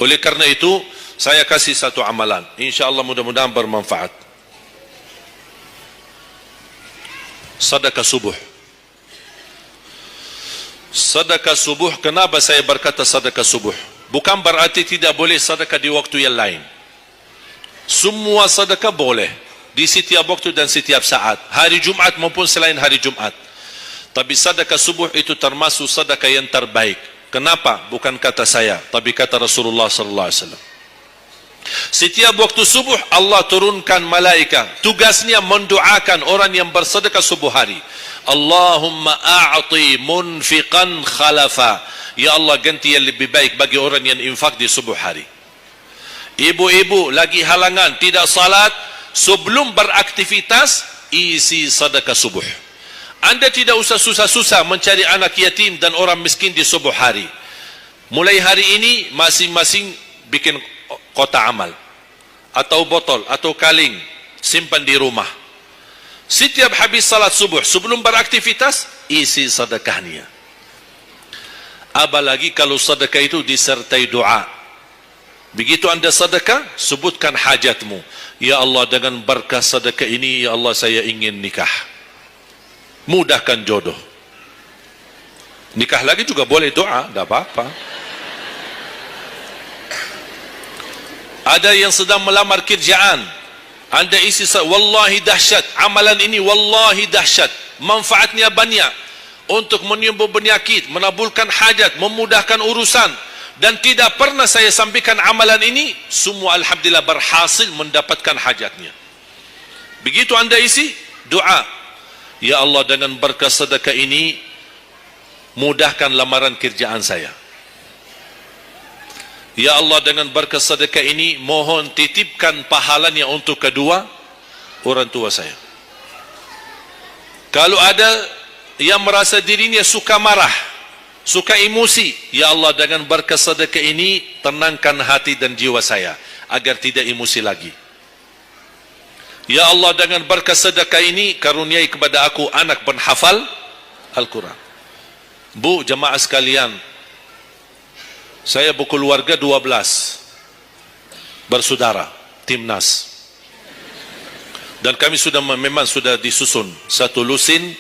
Oleh karena itu, saya kasih satu amalan. InsyaAllah mudah-mudahan bermanfaat. Sedekah subuh. Sedekah subuh, kenapa saya berkata sedekah subuh? Bukan berarti tidak boleh sedekah di waktu yang lain. Semua sedekah boleh di setiap waktu dan setiap saat, hari Jumat maupun selain hari Jumat. Tapi sedekah subuh itu termasuk sedekah yang terbaik. Kenapa? Bukan kata saya, tapi kata Rasulullah sallallahu alaihi wasallam. Setiap waktu subuh Allah turunkan malaikat, tugasnya mendoakan orang yang bersedekah subuh hari. Allahumma a'ti munfiqan khalafa. Ya Allah, ganti yang lebih baik bagi orang yang infak di subuh hari. Ibu-ibu lagi halangan tidak salat, sebelum beraktivitas isi sedekah subuh. Anda tidak usah susah-susah mencari anak yatim dan orang miskin di subuh hari. Mulai hari ini masing-masing bikin kotak amal atau botol atau kaling, simpan di rumah. Setiap habis salat subuh sebelum beraktivitas isi sedekahnya. Apalagi kalau sedekah itu disertai doa. Begitu anda sedekah, sebutkan hajatmu. Ya Allah, dengan berkah sedekah ini, ya Allah, saya ingin nikah. Mudahkan jodoh. Nikah lagi juga boleh doa, tidak apa-apa. Ada yang sedang melamar kerjaan, anda isi, wallahi dahsyat amalan ini, wallahi dahsyat, manfaatnya banyak untuk menyembuh penyakit, menabulkan hajat, memudahkan urusan, dan tidak pernah saya sampaikan amalan ini, semua alhamdulillah berhasil mendapatkan hajatnya. Begitu anda isi, doa, ya Allah, dengan berkah sedekah ini mudahkan lamaran kerjaan saya. Ya Allah, dengan berkah sedekah ini mohon titipkan pahalanya untuk kedua orang tua saya. Kalau ada yang merasa dirinya suka marah, suka emosi, ya Allah, dengan berkah sedekah ini tenangkan hati dan jiwa saya agar tidak emosi lagi. Ya Allah, dengan berkah sedekah ini karuniai kepada aku anak penghafal Al-Quran. Bu, jemaah sekalian, saya berkeluarga 12 bersaudara, timnas. Dan kami memang sudah disusun satu lusin.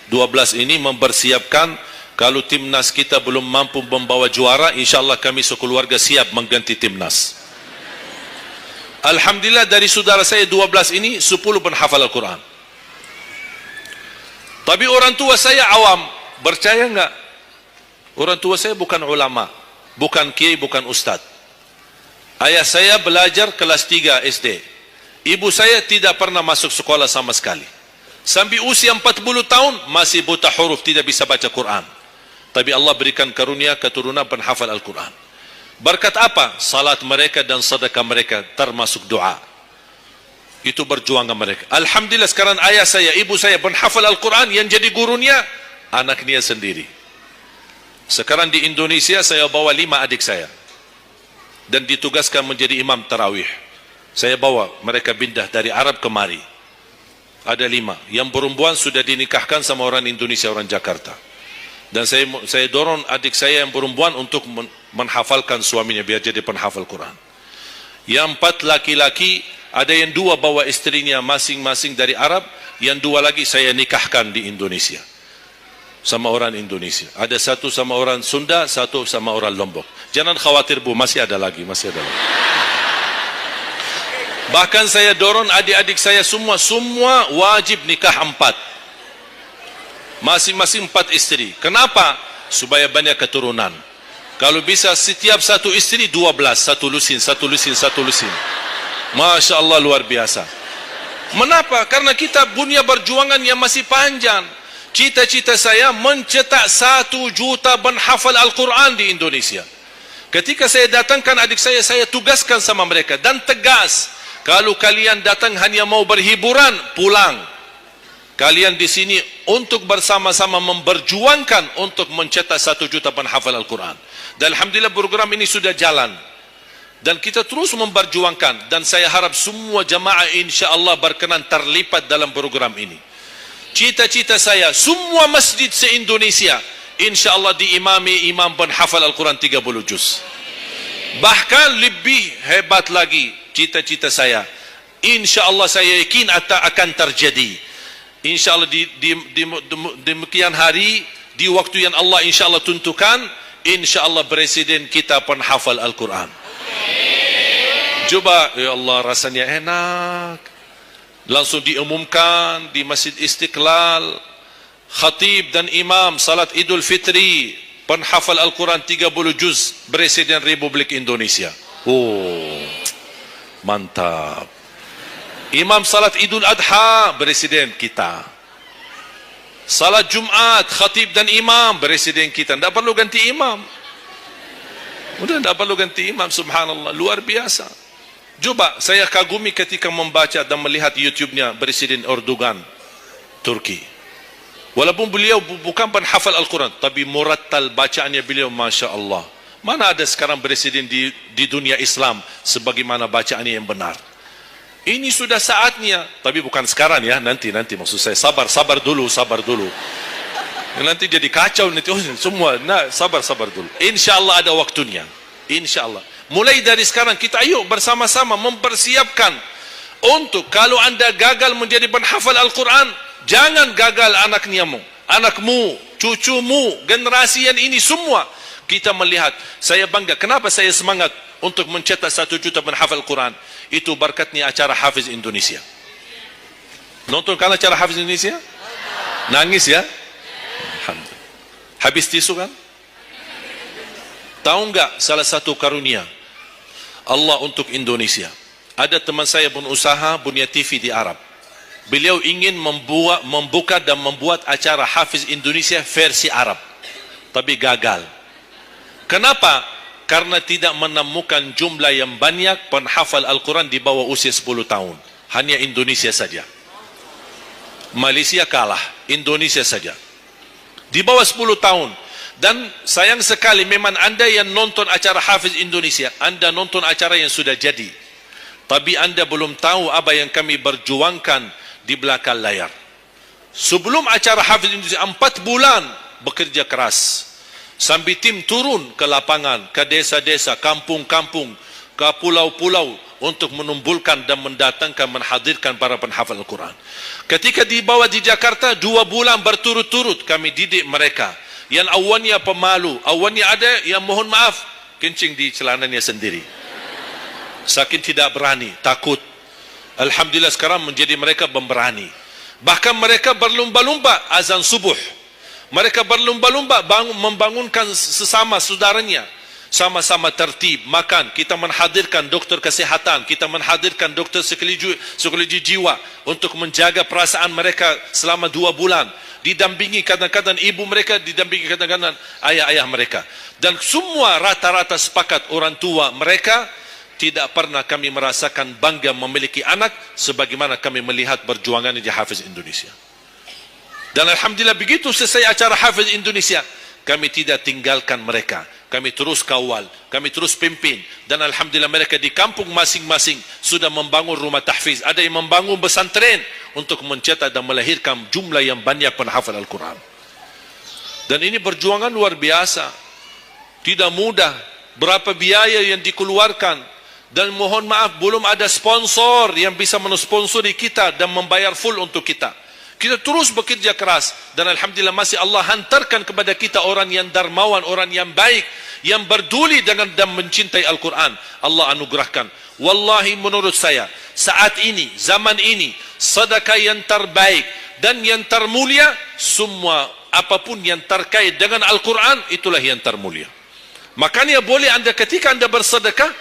12 ini mempersiapkan kalau timnas kita belum mampu membawa juara, insyaAllah kami sekeluarga siap mengganti timnas. Alhamdulillah, dari saudara saya 12 ini 10 penghafal Al-Quran. Tapi orang tua saya awam. Percaya enggak? Orang tua saya bukan ulama, bukan kiai, bukan ustaz. Ayah saya belajar kelas 3 SD. Ibu saya tidak pernah masuk sekolah sama sekali. Sampai usia 40 tahun masih buta huruf, tidak bisa baca Quran. Tapi Allah berikan karunia keturunan penghafal Al-Quran. Berkat apa? Salat mereka dan sedekah mereka, termasuk doa. Itu berjuangan mereka. Alhamdulillah, sekarang ayah saya, ibu saya penghafal Al-Quran, yang jadi gurunya anaknya sendiri. Sekarang di Indonesia saya bawa 5 adik saya dan ditugaskan menjadi imam tarawih. Saya bawa mereka pindah dari Arab kemari. Ada 5. Yang perempuan sudah dinikahkan sama orang Indonesia, orang Jakarta. Dan saya dorong adik saya yang perempuan untuk menghafalkan suaminya biar jadi penghafal Quran. Yang 4 laki-laki, ada yang 2 bawa istrinya masing-masing dari Arab, yang 2 lagi saya nikahkan di Indonesia sama orang Indonesia. Ada 1 sama orang Sunda, 1 sama orang Lombok. Jangan khawatir Bu, masih ada lagi. Bahkan saya dorong adik-adik saya semua wajib nikah 4. Masing-masing 4 istri. Kenapa? Supaya banyak keturunan. Kalau bisa setiap satu istri 12, satu lusin. Masya Allah, luar biasa. Mengapa? Karena kita punya perjuangan yang masih panjang. Cita-cita saya mencetak 1 juta penghafal Al-Quran di Indonesia. Ketika saya datangkan adik saya tugaskan sama mereka dan tegas, kalau kalian datang hanya mau berhiburan, pulang. Kalian di sini untuk bersama-sama memperjuangkan untuk mencetak 1 juta penghafal Al-Quran. Dan alhamdulillah program ini sudah jalan. Dan kita terus memperjuangkan. Dan saya harap semua jamaah insyaAllah berkenan terlibat dalam program ini. Cita-cita saya, semua masjid se-Indonesia insyaAllah diimami imam penghafal Al-Quran 30 juz. Bahkan lebih hebat lagi cita-cita saya. InsyaAllah saya yakin akan terjadi. InsyaAllah di demikian hari, di waktu yang Allah insyaAllah tentukan, insyaAllah presiden kita penghafal Al-Quran. Coba, ya Allah, rasanya enak. Langsung diumumkan di Masjid Istiqlal, khatib dan imam salat Idul Fitri, penghafal Al-Quran 30 juz, Presiden Republik Indonesia. Oh, mantap. Imam salat Idul Adha, Presiden kita. Salat Jumat, khatib dan imam, Presiden kita. Tidak perlu ganti imam. Udah tidak perlu ganti imam, subhanallah, luar biasa. Coba, saya kagumi ketika membaca dan melihat YouTube-nya Presiden Erdogan, Turki. Walaupun beliau bukan penghafal Al-Quran, tapi murattal bacaannya beliau, Masya Allah. Mana ada sekarang presiden di dunia Islam sebagaimana bacaannya yang benar. Ini sudah saatnya, tapi bukan sekarang ya, nanti maksud saya, sabar dulu. Nanti jadi kacau nanti semua. Nah, sabar dulu. InsyaAllah ada waktunya. InsyaAllah. Mulai dari sekarang kita ayo bersama-sama mempersiapkan untuk kalau anda gagal menjadi penghafal Al-Quran, jangan gagal anakmu, cucumu, generasi yang ini semua. Kita melihat, saya bangga. Kenapa saya semangat untuk mencetak 1 juta penghafal Al-Quran? Itu berkatnya acara Hafiz Indonesia. Nonton kan acara Hafiz Indonesia? Nangis ya? Alhamdulillah. Habis tisu kan? Tahu enggak salah satu karunia Allah untuk Indonesia? Ada teman saya berusaha punya TV di Arab. Beliau ingin membuka dan membuat acara Hafiz Indonesia versi Arab, tapi gagal. Kenapa? Karena tidak menemukan jumlah yang banyak penghafal Al-Quran di bawah usia 10 tahun. Hanya Indonesia saja. Malaysia kalah, Indonesia saja. Di bawah 10 tahun. Dan sayang sekali memang anda yang nonton acara Hafiz Indonesia, anda nonton acara yang sudah jadi. Tapi anda belum tahu apa yang kami berjuangkan di belakang layar. Sebelum acara Hafiz Indonesia, 4 bulan bekerja keras. Sampai tim turun ke lapangan, ke desa-desa, kampung-kampung, ke pulau-pulau untuk menumbulkan dan mendatangkan, menghadirkan para penghafal Al-Quran. Ketika dibawa di Jakarta, 2 bulan berturut-turut kami didik mereka. Yang awalnya pemalu, awalnya ada yang mohon maaf, kencing di celananya sendiri. Saking tidak berani, takut. Alhamdulillah sekarang menjadi mereka pemberani. Bahkan mereka berlumba-lumba azan subuh. Mereka berlumba-lumba membangunkan sesama saudaranya. Sama-sama tertib, makan. Kita menghadirkan dokter kesehatan, kita menghadirkan dokter psikologi jiwa untuk menjaga perasaan mereka selama 2 bulan. Didampingi kadang-kadang ibu mereka, didampingi kadang-kadang ayah-ayah mereka. Dan semua rata-rata sepakat orang tua mereka, tidak pernah kami merasakan bangga memiliki anak sebagaimana kami melihat perjuangan di Hafiz Indonesia. Dan Alhamdulillah begitu selesai acara Hafiz Indonesia, kami tidak tinggalkan mereka. Kami terus kawal, kami terus pimpin. Dan Alhamdulillah mereka di kampung masing-masing sudah membangun rumah tahfiz. Ada yang membangun pesantren untuk mencetak dan melahirkan jumlah yang banyak penghafal Al-Quran. Dan ini perjuangan luar biasa. Tidak mudah. Berapa biaya yang dikeluarkan. Dan mohon maaf, belum ada sponsor yang bisa mensponsori kita dan membayar full untuk kita. Kita terus bekerja keras. Dan Alhamdulillah masih Allah hantarkan kepada kita orang yang dermawan, orang yang baik, yang berduli dengan dan mencintai Al-Quran. Allah anugerahkan. Wallahi menurut saya, saat ini, zaman ini, sedekah yang terbaik dan yang termulia, semua apapun yang terkait dengan Al-Quran, itulah yang termulia. Makanya boleh anda ketika anda bersedekah,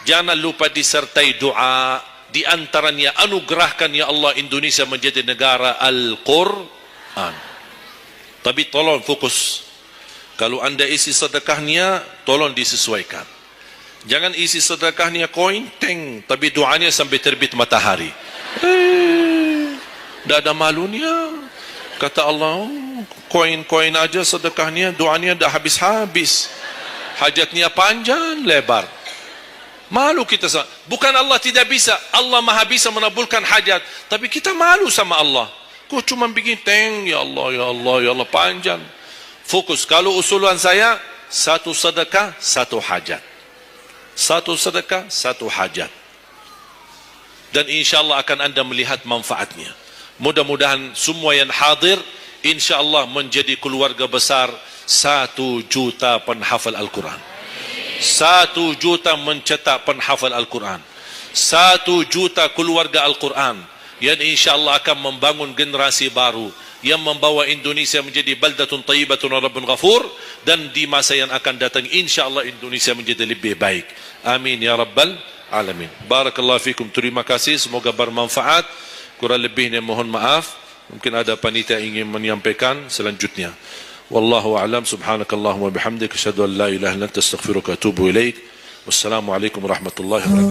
jangan lupa disertai doa. Di antaranya anugerahkan ya Allah Indonesia menjadi negara Al-Quran. Tapi tolong fokus. Kalau anda isi sedekahnya, tolong disesuaikan. Jangan isi sedekahnya koin, teng, tapi doanya sampai terbit matahari. Tidak ada malunya. Kata Allah, koin-koin aja sedekahnya, doanya dah habis-habis. Hajatnya panjang, lebar. Malu kita. Bukan Allah tidak bisa. Allah maha bisa menabulkan hajat. Tapi kita malu sama Allah. Kok cuma bikin teng, ya Allah, ya Allah, ya Allah, panjang. Fokus. Kalau usulan saya, 1 sedekah, 1 hajat. Satu sedekah, satu hajat. Dan insyaAllah akan anda melihat manfaatnya. Mudah-mudahan semua yang hadir insyaAllah menjadi keluarga besar 1 juta penghafal Al-Quran. 1 juta mencetak penghafal Al-Quran. 1 juta keluarga Al-Quran yang insyaAllah akan membangun generasi baru yang membawa Indonesia menjadi baldatun tayyibatun wa rabbun ghafur, dan di masa yang akan datang insyaAllah Indonesia menjadi lebih baik. Amin ya rabbal alamin. Barakallahu fikum. Terima kasih, semoga bermanfaat. Kurang lebihnya mohon maaf. Mungkin ada panitia ingin menyampaikan selanjutnya. Wallahu a'lam. Subhanakallahumma bihamdika asyhadu an la ilaha illa anta astaghfiruka wa atubu ilaik. Wassalamualaikum warahmatullahi wabarakatuh.